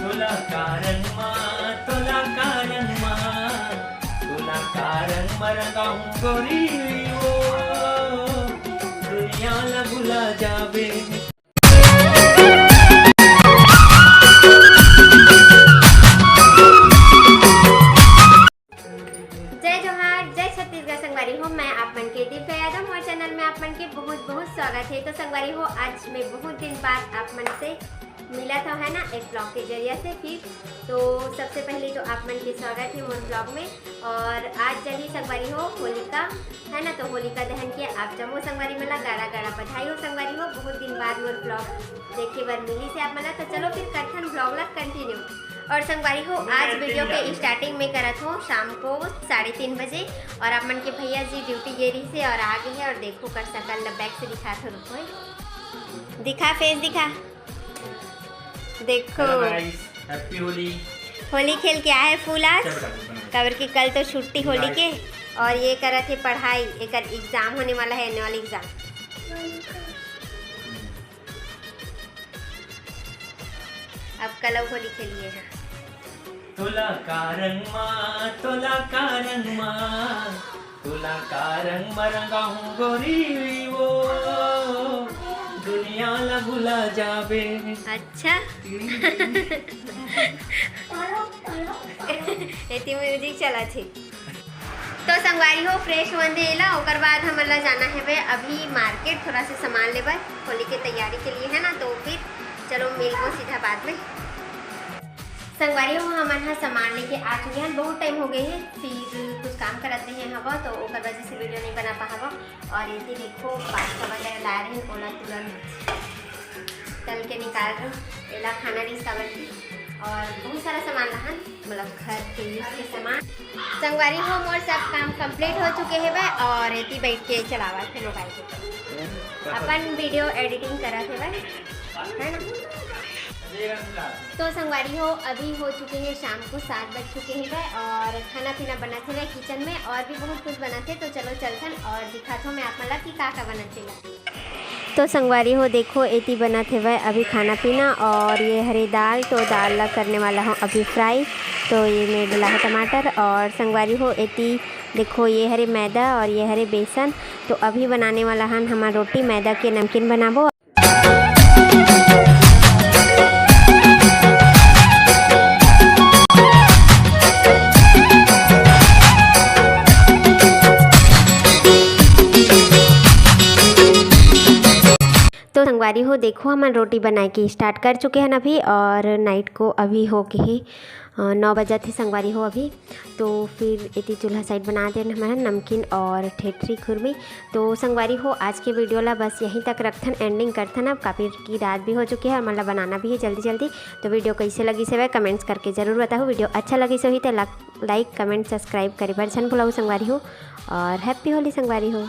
तुला कारण मा तुला कारण मा तुला कारण मरगाऊं गोरी वो दुनिया ला भुला जावे। जय जोहार, जय छत्तीसगढ़। संगवारी हो, मैं आप मन के दिव्या यादव और चैनल में आप मन के बहुत बहुत स्वागत है। तो संगवारी हो, आज मैं बहुत दिन बाद आप मन से मिला था है ना, एक ब्लॉग के जरिए से फिर। तो सबसे पहले तो आप मन के स्वागत है मोर ब्लॉग में। और आज जही संगवारी हो होलिका है ना, तो होलिका दहन के आप जमो संगवारी मला गाड़ा गाड़ा बधाई हो। संगवारी हो, बहुत दिन बाद मोर ब्लॉग देखे बर मिली से आप मला। तो चलो फिर करथन ब्लॉग ला कंटिन्यू। और संगवारी हो, आज वीडियो के स्टार्टिंग में करत हो शाम को 3:30 बजे। और आप मन के भैया जी ड्यूटी गेरी से और आ गए हैं। और देखो कर सकल बैक से दिखा थो, रुको दिखा फेस दिखा, देखो हैप्पी होली। होली खेल के आए फूल आज कबर की कल तो छुट्टी होली के। और ये करत है पढ़ाई, एक एग्जाम होने वाला है, एनुअल एग्जाम। अब कल होली खेलिए है। तुला कारण मा तुला कारण मा तुला कारण मरगाऊं गोरी वो दुनिया ला भुला जावे। अच्छा एती म्यूजिक चला थी। तो संगवारी हो, फ्रेश होने एला ओकर बाद हमला जाना है वे अभी मार्केट, थोड़ा सा सामान लेबर होली के तैयारी के लिए है ना। तो फिर चलो मिलबो सीधा बाद में। संगवारी हो, हम यहाँ सामान लेके आ चुके हैं, बहुत टाइम हो गए हैं, फिर कुछ काम करते हैं हवा, तो ओकर वजह से वीडियो नहीं बना पा हवा। और ये देखो पास्ता वगैरह ला रहे हैं, ओला तुरंत तल के निकाल रहे हो एला खाना डिश का बनी। और बहुत सारा सामान रहा, मतलब घर के यूज के सामान। संगवारी हो, मोर सब काम कंप्लीट हो चुके हैं वह। और एती बैठ के चलावा थे मोबाइल के, अपन वीडियो एडिटिंग करा थे वह है ना। तो संगवारी हो, अभी हो चुके हैं शाम को 7 बज चुके हैं वह। और खाना पीना बना थे वह किचन में, और भी बहुत कुछ बना थे। तो चलो चलथन और दिखाता हूँ मैं आप मला कि का बना थे। तो संगवारी हो देखो, एती बना थे वह अभी खाना पीना। और ये हरी दाल, तो दाल ला करने वाला हूँ अभी फ्राई। तो ये मैं डला है टमाटर। और संगवारी हो, एती देखो ये हरे मैदा और ये हरे बेसन। तो अभी बनाने वाला हन हमारा रोटी मैदा के नमकीन बनाबो। तो संगवारी हो देखो, हम रोटी बनाए के स्टार्ट कर चुके हैं अभी। और नाइट को अभी हो के ही 9 बजे थे संगवारी हो अभी। तो फिर इतनी चूल्हा साइड बना दें हमारा नमकीन और ठेठरी खुरमी। तो संगवारी हो, आज के वीडियो ला बस यहीं तक रखथन, एंडिंग करथन। अब काफ़ी की रात भी हो चुकी है और मतलब बनाना भी है जल्दी जल्दी। तो वीडियो कैसे लगी से वह कमेंट्स करके ज़रूर बताओ। वीडियो अच्छा लगी से ही तो लाइक कमेंट सब्सक्राइब करे बर छन भुलाऊ संगवारी हो। और हैप्पी होली संगवारी हो।